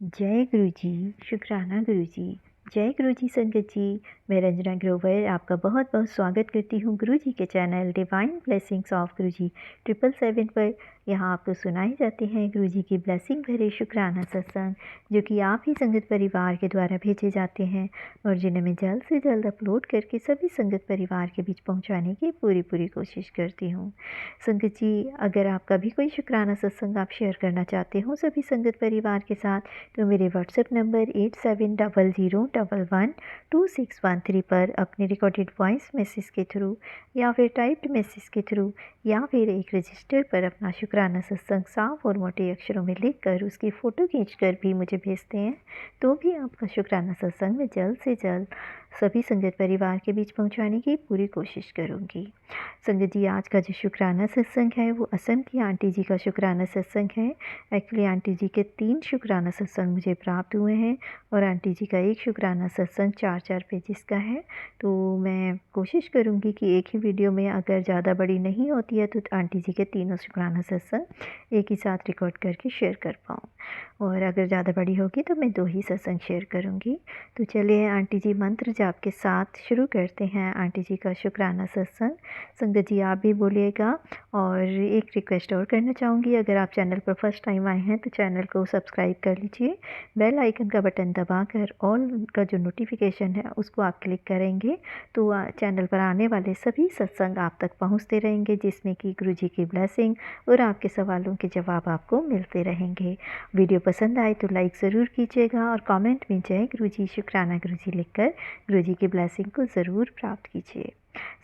जय गुरु जी। शुक्राना गुरु जी। जय गुरु जी संगत जी। मैं रंजना ग्रोवर आपका बहुत बहुत स्वागत करती हूँ गुरु जी के चैनल डिवाइन ब्लेसिंग्स ऑफ गुरु जी 777 पर। यहाँ आपको सुनाए जाते हैं गुरु जी की ब्लेसिंग भरे शुक्राना सत्संग, जो कि आप ही संगत परिवार के द्वारा भेजे जाते हैं और जिन्हें मैं जल्द से जल्द अपलोड करके सभी संगत परिवार के बीच पहुँचाने की पूरी कोशिश करती हूँ। संगत जी, अगर आपका भी कोई शुक्राना सत्संग आप शेयर करना चाहते हो सभी संगत परिवार के साथ, तो मेरे व्हाट्सएप नंबर 8700112613 पर अपने रिकॉर्डेड वॉइस मैसेज के थ्रू या फिर टाइप्ड मैसेज के थ्रू या फिर एक रजिस्टर पर अपना शुक्राना सत्संग साफ और मोटे अक्षरों में लिखकर उसकी फ़ोटो खींचकर भी मुझे भेजते हैं, तो भी आपका शुक्राना सत्संग मैं जल्द से जल्द सभी संगत परिवार के बीच पहुंचाने की पूरी कोशिश करूंगी। संगत जी, आज का जो शुक्राना सत्संग है वो असम की आंटी जी का शुक्राना सत्संग है। एक्चुअली आंटी जी के 3 शुक्राना सत्संग मुझे प्राप्त हुए हैं और आंटी जी का एक शुक्राना सत्संग 4-4 पेजेस का है। तो मैं कोशिश करूंगी कि एक ही वीडियो में, अगर ज़्यादा बड़ी नहीं होती है तो आंटी जी के तीनों शुक्राना सत्संग एक ही साथ रिकॉर्ड करके शेयर कर पाऊँ, और अगर ज़्यादा बड़ी होगी तो मैं 2 ही सत्संग शेयर करूंगी। तो चलिए आंटी जी मंत्र जाप के साथ शुरू करते हैं आंटी जी का शुक्राना सत्संग। संगत जी, आप भी बोलिएगा। और एक रिक्वेस्ट और करना चाहूँगी, अगर आप चैनल पर फर्स्ट टाइम आए हैं तो चैनल को सब्सक्राइब कर लीजिए। बेल आइकन का बटन दबाकर ऑल का जो नोटिफिकेशन है उसको आप क्लिक करेंगे तो चैनल पर आने वाले सभी सत्संग आप तक पहुंचते रहेंगे, जिसमें कि गुरु जी की ब्लेसिंग और आपके सवालों के जवाब आपको मिलते रहेंगे। वीडियो पसंद आए तो लाइक ज़रूर कीजिएगा और कमेंट में जय गुरु जी शुक्राना गुरु जी लिखकर गुरु जी की ब्लेसिंग को ज़रूर प्राप्त कीजिए।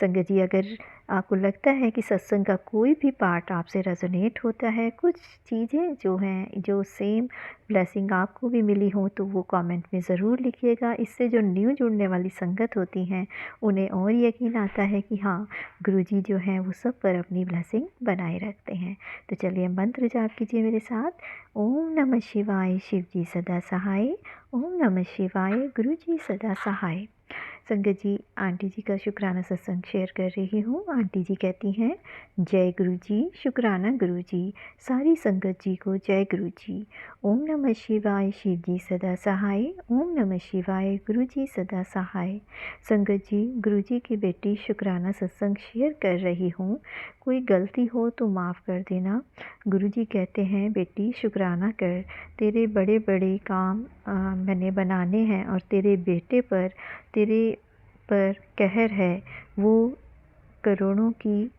संगत जी, अगर आपको लगता है कि सत्संग का कोई भी पार्ट आपसे रेजोनेट होता है, कुछ चीज़ें जो हैं जो सेम ब्लेसिंग आपको भी मिली हो, तो वो कमेंट में ज़रूर लिखिएगा। इससे जो न्यू जुड़ने वाली संगत होती हैं उन्हें और यकीन आता है कि हाँ, गुरुजी जो हैं वो सब पर अपनी ब्लेसिंग बनाए रखते हैं। तो चलिए मंत्र जाप कीजिए मेरे साथ। ओम नमः शिवाय, शिव जी सदा सहाय। ओम नमः शिवाय, गुरु जी सदा सहाय। संगत जी, आंटी जी का शुक्राना सत्संग शेयर कर रही हूँ। आंटी जी कहती हैं, जय गुरु जी, शुक्राना गुरु जी, सारी संगत जी को जय गुरु जी। ओम नमः शिवाय, शिव जी सदा सहाय। ओम नमः शिवाय, गुरु जी सदा सहाय। संगत जी, गुरु जी की बेटी शुक्राना सत्संग शेयर कर रही हूँ। कोई गलती हो तो माफ़ कर देना। गुरु जी कहते हैं, बेटी शुक्राना कर, तेरे बड़े बड़े काम मैंने बनाने हैं और तेरे पर कहर है। वो करोड़ों की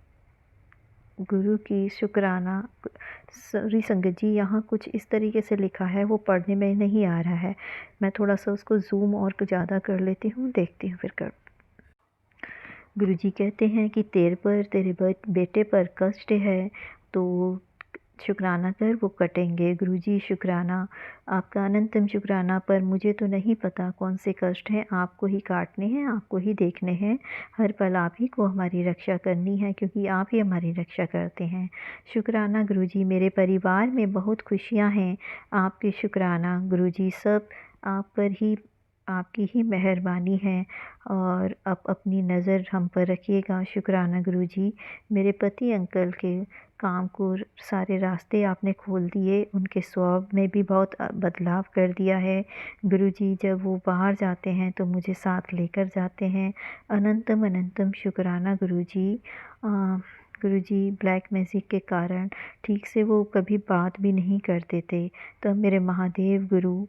गुरु की शुक्राना। सॉरी संगत जी, यहाँ कुछ इस तरीके से लिखा है, वो पढ़ने में नहीं आ रहा है। मैं थोड़ा सा उसको जूम और ज़्यादा कर लेती हूँ, देखती हूँ फिर कर। गुरु जी कहते हैं कि तेरे बेटे पर कष्ट है तो शुक्राना कर, वो कटेंगे। गुरुजी शुक्राना, आपका अनंतम शुक्राना, पर मुझे तो नहीं पता कौन से कष्ट हैं, आपको ही काटने हैं, आपको ही देखने हैं। हर पल आप ही को हमारी रक्षा करनी है, क्योंकि आप ही हमारी रक्षा करते हैं। शुक्राना गुरुजी, मेरे परिवार में बहुत खुशियाँ हैं, आपकी शुक्राना गुरुजी। सब आप पर ही, आपकी ही मेहरबानी है और आप अपनी नज़र हम पर रखिएगा। शुक्राना गुरुजी, मेरे पति अंकल के काम को सारे रास्ते आपने खोल दिए, उनके स्वभाव में भी बहुत बदलाव कर दिया है। गुरुजी, जब वो बाहर जाते हैं तो मुझे साथ लेकर जाते हैं। अनंतम अनंतम शुक्राना गुरुजी। गुरुजी, ब्लैक मैजिक के कारण ठीक से वो कभी बात भी नहीं करते थे, तो मेरे महादेव गुरु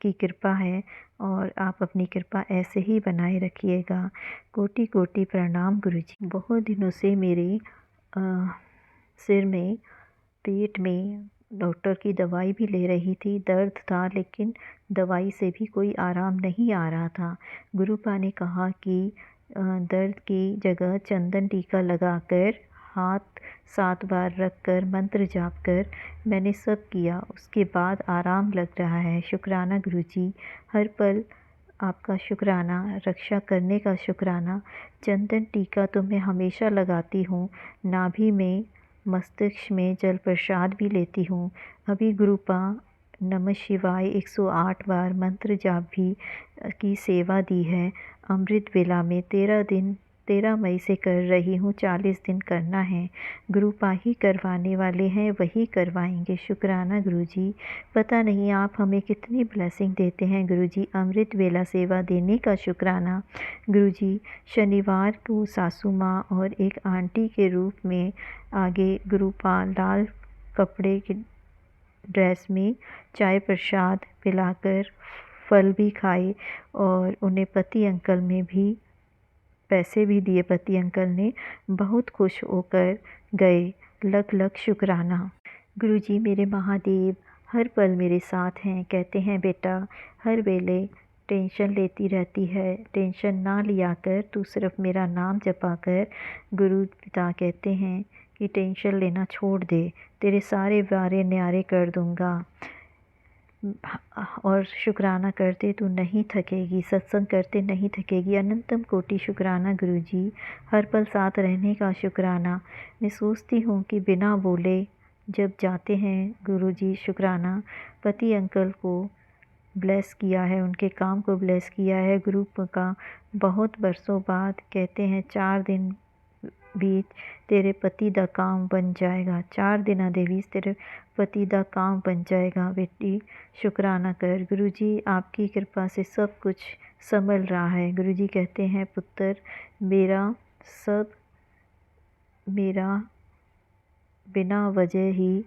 की कृपा है और आप अपनी कृपा ऐसे ही बनाए रखिएगा। कोटि कोटि प्रणाम गुरुजी। बहुत दिनों से मेरे सिर में, पेट में डॉक्टर की दवाई भी ले रही थी, दर्द था, लेकिन दवाई से भी कोई आराम नहीं आ रहा था। गुरुपा ने कहा कि दर्द की जगह चंदन टीका लगाकर हाथ 7 बार रख कर मंत्र जाप कर, मैंने सब किया, उसके बाद आराम लग रहा है। शुक्राना गुरुजी, हर पल आपका शुक्राना, रक्षा करने का शुक्राना। चंदन टीका तो मैं हमेशा लगाती हूँ, नाभि में, मस्तिष्क में जल प्रसाद भी लेती हूँ। अभी गुरुपा नमः शिवाय 108 बार मंत्र जाप भी की सेवा दी है। अमृत वेला में 13 दिन 13 मई से कर रही हूँ, 40 दिन करना है। गुरुपा ही करवाने वाले हैं, वही करवाएंगे। शुक्राना गुरुजी। पता नहीं आप हमें कितनी ब्लेसिंग देते हैं गुरुजी। अमृत वेला सेवा देने का शुक्राना गुरुजी। शनिवार को सासू माँ और एक आंटी के रूप में आगे गुरुपा लाल कपड़े के ड्रेस में चाय प्रसाद पिलाकर फल भी खाए और उन्हें पति अंकल में भी पैसे भी दिए। पति अंकल ने बहुत खुश होकर गए। लख लख शुक्राना गुरुजी। मेरे महादेव हर पल मेरे साथ हैं। कहते हैं बेटा हर वेले टेंशन लेती रहती है, टेंशन ना लिया कर, तू सिर्फ मेरा नाम जपा कर। गुरु पिता कहते हैं कि टेंशन लेना छोड़ दे, तेरे सारे वारे न्यारे कर दूंगा और शुक्राना करते तू नहीं थकेगी, सत्संग करते नहीं थकेगी। अनंतम कोटि शुक्राना गुरुजी। हर पल साथ रहने का शुक्राना। मैं सोचती हूँ कि बिना बोले जब जाते हैं गुरुजी शुक्राना। पति अंकल को ब्लेस किया है, उनके काम को ब्लेस किया है। ग्रुप का बहुत बरसों बाद कहते हैं 4 दिन बीच तेरे पति दा काम बन जाएगा। 4 दिना दे बीच तेरे पति दा काम बन जाएगा। बेटी शुक्राना कर गुरुजी, आपकी कृपा से सब कुछ संभल रहा है। गुरुजी कहते हैं पुत्र मेरा बिना वजह ही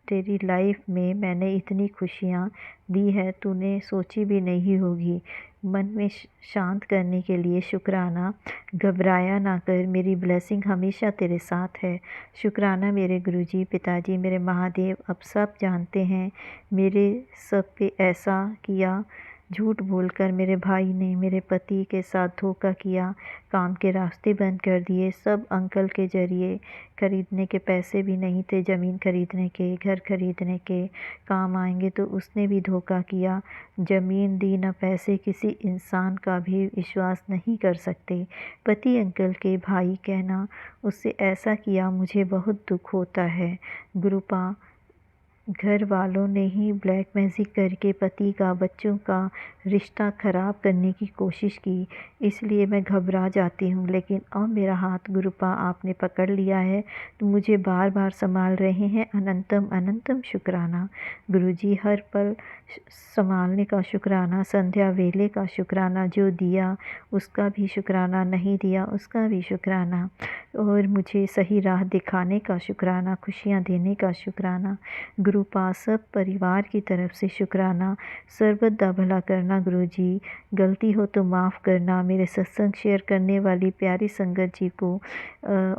तेरी लाइफ में मैंने इतनी खुशियाँ दी है, तूने सोची भी नहीं होगी। मन में शांत करने के लिए शुक्राना। घबराया ना कर, मेरी ब्लेसिंग हमेशा तेरे साथ है। शुक्राना मेरे गुरुजी पिताजी मेरे महादेव। अब सब जानते हैं मेरे सब पे ऐसा किया, झूठ बोलकर मेरे भाई ने मेरे पति के साथ धोखा किया, काम के रास्ते बंद कर दिए। सब अंकल के ज़रिए खरीदने के पैसे भी नहीं थे, ज़मीन खरीदने के, घर खरीदने के काम आएंगे तो उसने भी धोखा किया। ज़मीन दी ना पैसे, किसी इंसान का भी विश्वास नहीं कर सकते। पति अंकल के भाई कहना उससे ऐसा किया, मुझे बहुत दुख होता है। गुरुपा घर वालों ने ही ब्लैक मैजिक करके पति का बच्चों का रिश्ता ख़राब करने की कोशिश की, इसलिए मैं घबरा जाती हूँ। लेकिन अब मेरा हाथ गुरुपा आपने पकड़ लिया है तो मुझे बार बार संभाल रहे हैं। अनंतम अनंतम शुक्राना गुरुजी। हर पल संभालने का शुक्राना। संध्या वेले का शुक्राना। जो दिया उसका भी शुक्राना, नहीं दिया उसका भी शुक्राना। और मुझे सही राह दिखाने का शुक्राना, खुशियाँ देने का शुक्राना। गुरुपा सब परिवार की तरफ से शुक्राना। सर्वदा भला करना गुरुजी। गलती हो तो माफ़ करना। मेरे सत्संग शेयर करने वाली प्यारी संगत जी को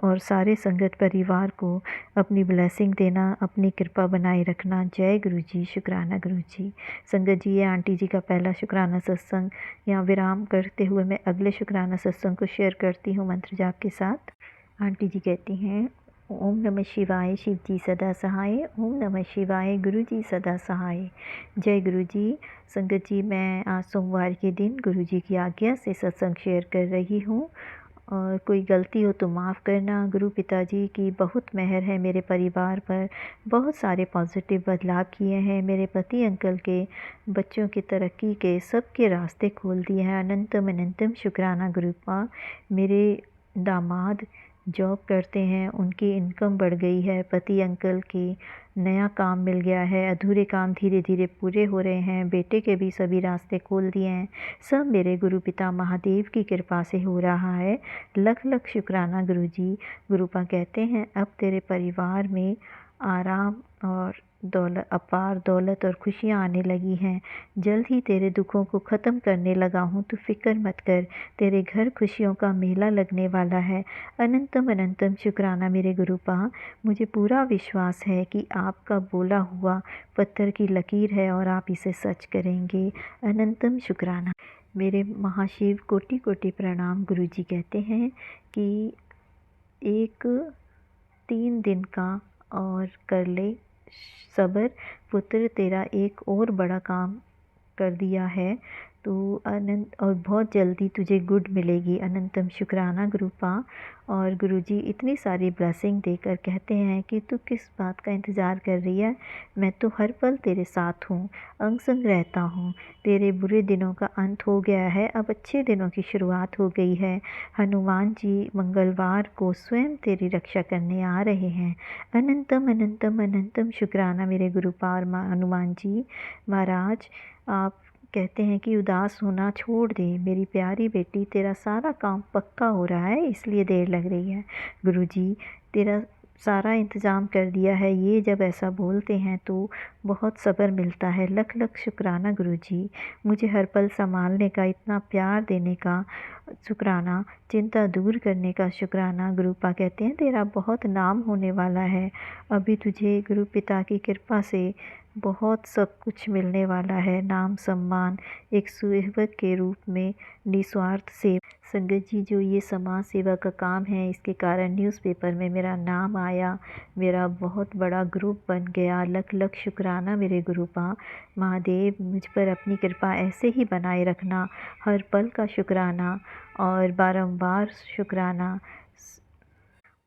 और सारे संगत परिवार को अपनी ब्लेसिंग देना, अपनी कृपा बनाए रखना। जय गुरुजी। शुक्राना गुरुजी। संगत जी, ये आंटी जी का पहला शुक्राना सत्संग। यहाँ विराम करते हुए मैं अगले शुक्राना सत्संग को शेयर करती हूँ मंत्र जाप के साथ। आंटी जी कहती हैं ओम नमः शिवाय, शिव जी सदा सहाय। ओम नमः शिवाय, गुरु जी सदा सहाय। जय गुरु जी। संगत जी, मैं आज सोमवार के दिन गुरु जी की आज्ञा से सत्संग शेयर कर रही हूँ और कोई गलती हो तो माफ़ करना। गुरु पिताजी की बहुत मेहर है मेरे परिवार पर, बहुत सारे पॉजिटिव बदलाव किए हैं। मेरे पति अंकल के बच्चों की तरक्की के सबके रास्ते खोल दिए हैं। अनंतम अनंतम शुक्राना गुरुपा। मेरे दामाद जॉब करते हैं, उनकी इनकम बढ़ गई है। पति अंकल की नया काम मिल गया है। अधूरे काम धीरे धीरे पूरे हो रहे हैं। बेटे के भी सभी रास्ते खोल दिए हैं। सब मेरे गुरु पिता महादेव की कृपा से हो रहा है। लख लख शुक्राना गुरुजी। गुरुपा कहते हैं अब तेरे परिवार में आराम और दौलत, अपार दौलत और खुशियाँ आने लगी हैं। जल्द ही तेरे दुखों को ख़त्म करने लगा हूँ, तू फिक्र मत कर। तेरे घर खुशियों का मेला लगने वाला है। अनंतम अनंतम शुक्राना मेरे गुरुपा। मुझे पूरा विश्वास है कि आपका बोला हुआ पत्थर की लकीर है और आप इसे सच करेंगे। अनंतम शुक्राना मेरे महाशिव। कोटि कोटि प्रणाम। गुरुजी कहते हैं कि 3 दिन का और कर ले सब्र पुत्र, तेरा एक और बड़ा काम कर दिया है। तो अनंत और बहुत जल्दी तुझे गुड मिलेगी। अनंतम शुक्राना गुरुपा। और गुरुजी इतनी सारी ब्लेसिंग देकर कहते हैं कि तू किस बात का इंतज़ार कर रही है, मैं तो हर पल तेरे साथ हूँ, अंग संग रहता हूँ। तेरे बुरे दिनों का अंत हो गया है, अब अच्छे दिनों की शुरुआत हो गई है। हनुमान जी मंगलवार को स्वयं तेरी रक्षा करने आ रहे हैं। अनंतम अनंतम अनंतम शुक्राना मेरे गुरुपा और हनुमान जी महाराज। आप कहते हैं कि उदास होना छोड़ दे मेरी प्यारी बेटी, तेरा सारा काम पक्का हो रहा है इसलिए देर लग रही है। गुरुजी तेरा सारा इंतज़ाम कर दिया है। ये जब ऐसा बोलते हैं तो बहुत सब्र मिलता है। लख लख शुक्राना गुरुजी, मुझे हर पल संभालने का, इतना प्यार देने का शुक्राना, चिंता दूर करने का शुक्राना। गुरुपा कहते हैं तेरा बहुत नाम होने वाला है। अभी तुझे गुरु पिता की कृपा से बहुत सब कुछ मिलने वाला है। नाम सम्मान, एक सेवक के रूप में निस्वार्थ सेवा। संगत जी, जो ये समाज सेवा का काम है, इसके कारण न्यूज़पेपर में मेरा नाम आया, मेरा बहुत बड़ा ग्रुप बन गया। लख लख शुक्राना मेरे गुरुपा। महादेव मुझ पर अपनी कृपा ऐसे ही बनाए रखना। हर पल का शुक्राना और बारंबार शुक्राना।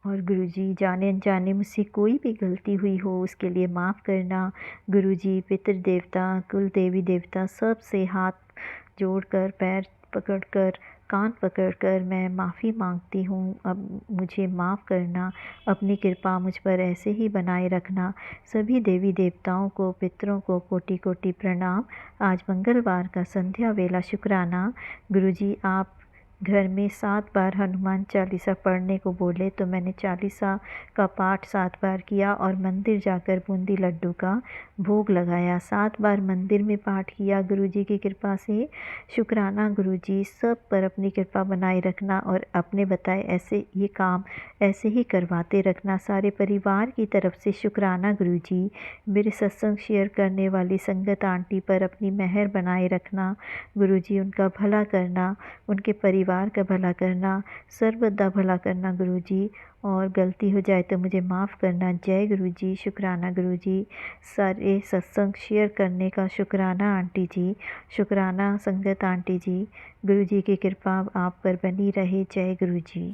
और गुरुजी जाने अनजाने मुझसे कोई भी गलती हुई हो उसके लिए माफ़ करना। गुरुजी पितृ देवता, कुल देवी देवता सब से हाथ जोड़कर, पैर पकड़कर, कान पकड़कर मैं माफ़ी मांगती हूँ। अब मुझे माफ़ करना, अपनी कृपा मुझ पर ऐसे ही बनाए रखना। सभी देवी देवताओं को, पितरों को कोटि कोटि प्रणाम। आज मंगलवार का संध्या वेला शुक्राना। गुरुजी आप घर में 7 बार हनुमान चालीसा पढ़ने को बोले तो मैंने चालीसा का पाठ 7 बार किया और मंदिर जाकर बूंदी लड्डू का भोग लगाया। 7 बार मंदिर में पाठ किया गुरुजी की कृपा से। शुक्राना गुरुजी, सब पर अपनी कृपा बनाए रखना और अपने बताए ऐसे ये काम ऐसे ही करवाते रखना। सारे परिवार की तरफ से शुक्राना गुरुजी। मेरे सत्संग शेयर करने वाली संगत आंटी पर अपनी मेहर बनाए रखना गुरुजी। उनका भला करना, उनके परिवार का भला करना, सर्वदा भला करना गुरुजी। और गलती हो जाए तो मुझे माफ़ करना। जय गुरुजी। शुक्राना गुरुजी। सारे सत्संग शेयर करने का शुक्राना आंटी जी। शुक्राना संगत आंटी जी। गुरुजी की कृपा आप पर बनी रहे। जय गुरुजी।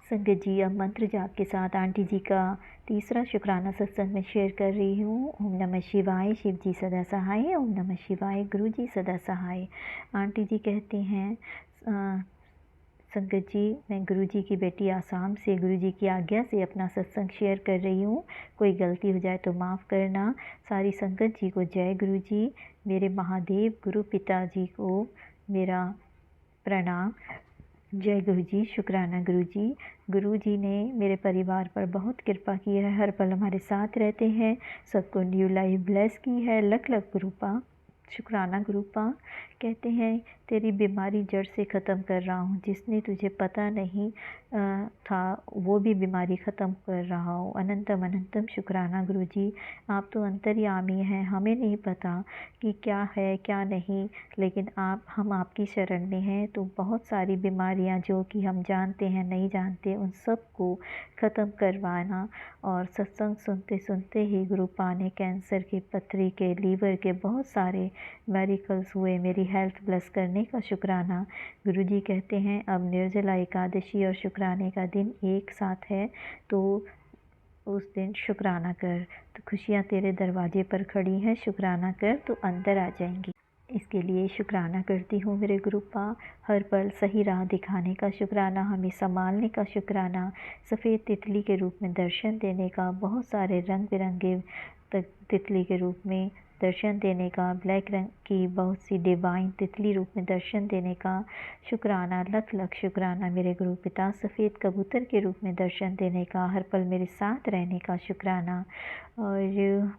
संगत जी, अब मंत्र जाप के साथ आंटी जी का तीसरा शुक्राना सत्संग में शेयर कर रही हूँ। ओम नमः शिवाय, शिव जी सदा सहाय। ओम नमः शिवाय, गुरु जी सदा सहाय। आंटी जी कहते हैं संगत जी, मैं गुरुजी की बेटी आसाम से गुरुजी की आज्ञा से अपना सत्संग शेयर कर रही हूँ। कोई गलती हो जाए तो माफ़ करना। सारी संगत जी को जय गुरुजी। मेरे महादेव गुरु पिताजी को मेरा प्रणाम। जय गुरुजी। शुक्राना गुरुजी। गुरुजी ने मेरे परिवार पर बहुत कृपा की है, हर पल हमारे साथ रहते हैं, सबको न्यू लाइफ ब्लेस की है। लख लख गुरुपा। शुक्राना गुरुपा। कहते हैं तेरी बीमारी जड़ से ख़त्म कर रहा हूँ। जिसने तुझे पता नहीं था वो भी बीमारी ख़त्म कर रहा हूँ। अनंतम अनंतम शुक्राना गुरुजी। आप तो अंतर्यामी हैं, हमें नहीं पता कि क्या है क्या नहीं, लेकिन हम आपकी शरण में हैं। तो बहुत सारी बीमारियाँ जो कि हम जानते हैं नहीं जानते, उन सब को ख़त्म करवाना। और सत्संग सुनते सुनते ही गुरुपा ने कैंसर के, पथरी के, लीवर के बहुत सारे मेरिकल्स हुए। मेरी हेल्थ ब्लेस करने का शुक्राना। गुरुजी कहते हैं अब निर्जला एकादशी और शुक्राने का दिन एक साथ है, तो उस दिन शुक्राना कर। तो खुशियाँ तेरे दरवाजे पर खड़ी हैं, शुक्राना कर तो अंदर आ जाएंगी। इसके लिए शुक्राना करती हूँ मेरे गुरुपा। हर पल सही राह दिखाने का शुक्राना, हमें संभालने का शुक्राना, सफ़ेद तितली के रूप में दर्शन देने का, बहुत सारे रंग बिरंगे तितली के रूप में दर्शन देने का, ब्लैक रंग की बहुत सी डिवाइन तितली रूप में दर्शन देने का शुक्राना। लख लख शुक्राना मेरे गुरु पिता। सफ़ेद कबूतर के रूप में दर्शन देने का, हर पल मेरे साथ रहने का शुक्राना। और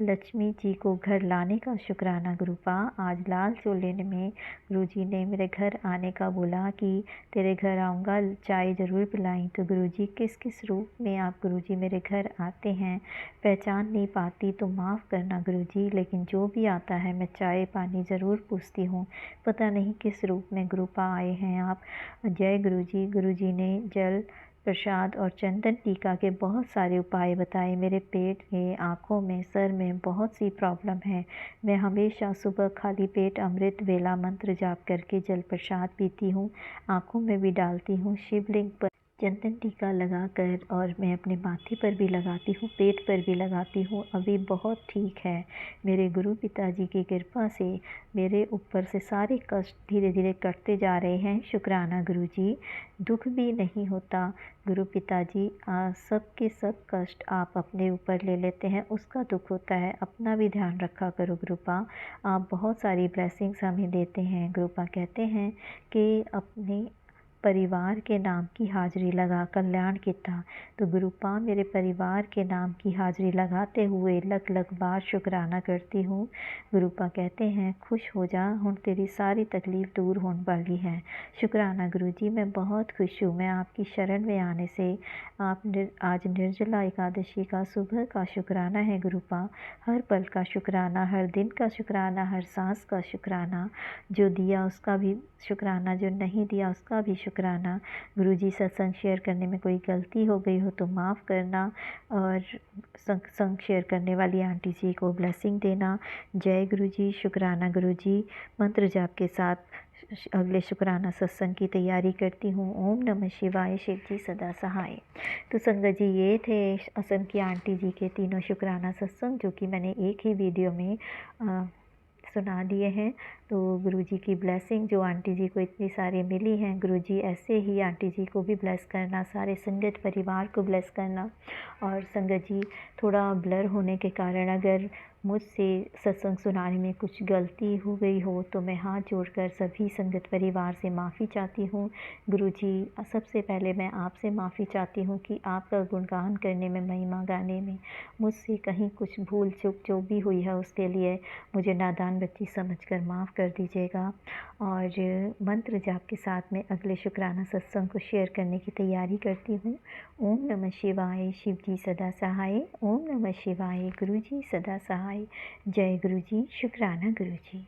लक्ष्मी जी को घर लाने का शुक्राना गुरुपा। आज लाल चोले में गुरुजी ने मेरे घर आने का बोला कि तेरे घर आऊँगा, चाय ज़रूर पिलाई। तो गुरुजी किस किस रूप में आप गुरुजी मेरे घर आते हैं, पहचान नहीं पाती तो माफ़ करना गुरुजी, लेकिन जो भी आता है मैं चाय पानी ज़रूर पूछती हूँ। पता नहीं किस रूप में गुरुपा आए हैं आप। जय गुरुजी। गुरुजी ने जल प्रसाद और चंदन टीका के बहुत सारे उपाय बताए। मेरे पेट में, आँखों में, सर में बहुत सी प्रॉब्लम है। मैं हमेशा सुबह खाली पेट अमृत वेला मंत्र जाप करके जल प्रसाद पीती हूँ, आँखों में भी डालती हूँ, शिवलिंग पर चंदन टीका लगाकर, और मैं अपने माथे पर भी लगाती हूँ, पेट पर भी लगाती हूँ। अभी बहुत ठीक है। मेरे गुरु पिताजी की कृपा से मेरे ऊपर से सारे कष्ट धीरे धीरे कटते जा रहे हैं। शुक्राना गुरुजी। दुख भी नहीं होता। गुरु पिताजी सब के सब कष्ट आप अपने ऊपर ले लेते हैं, उसका दुख होता है। अपना भी ध्यान रखा करो गुरुपा। आप बहुत सारी ब्लेसिंग्स हमें देते हैं। गुरुपा कहते हैं कि अपने परिवार के नाम की हाज़िरी लगा कल्याण किता। तो गुरुपा मेरे परिवार के नाम की हाज़िरी लगाते हुए लख लख बार शुक्राना करती हूँ। गुरुपा कहते हैं खुश हो जा, हुण तेरी सारी तकलीफ़ दूर होने वाली है। शुक्राना गुरुजी, मैं बहुत खुश हूँ। मैं आपकी शरण में आने से आज निर्जला एकादशी का सुबह का शुक्राना है गुरुपा। हर पल का शुक्राना, हर दिन का शुक्राना, हर सांस का शुक्राना। जो दिया उसका भी शुक्राना, जो नहीं दिया उसका भी शुक्राना। गुरुजी, सत्संग शेयर करने में कोई गलती हो गई हो तो माफ़ करना, और सत्संग शेयर करने वाली आंटी जी को ब्लेसिंग देना। जय गुरुजी। शुक्राना गुरुजी। मंत्र जाप के साथ अगले शुक्राना सत्संग की तैयारी करती हूँ। ओम नमः शिवाय। शिव जी सदा सहाय। तो संगत जी, ये थे असम की आंटी जी के तीनों शुक्राना सत्संग, जो कि मैंने एक ही वीडियो में सुना दिए हैं। तो गुरुजी की ब्लेसिंग जो आंटी जी को इतनी सारी मिली हैं, गुरुजी ऐसे ही आंटी जी को भी ब्लेस करना, सारे संगत परिवार को ब्लेस करना। और संगत जी, थोड़ा ब्लर होने के कारण अगर मुझसे सत्संग सुनाने में कुछ गलती हो गई हो तो मैं हाथ जोड़कर सभी संगत परिवार से माफ़ी चाहती हूँ। गुरुजी, सबसे पहले मैं आपसे माफ़ी चाहती हूँ कि आपका गुणगान करने में, महिमा गाने में मुझसे कहीं कुछ भूल चूक जो भी हुई है उसके लिए मुझे नादान बच्ची समझकर माफ़ कर दीजिएगा। और मंत्र जाप के साथ में अगले शुक्राना सत्संग को शेयर करने की तैयारी करती हूँ। ओम नमः शिवाय। शिव जी सदा सहाय। ओम नमः शिवाय। गुरु जी सदा सहाय। जय गुरु जी। शुक्राना गुरु जी।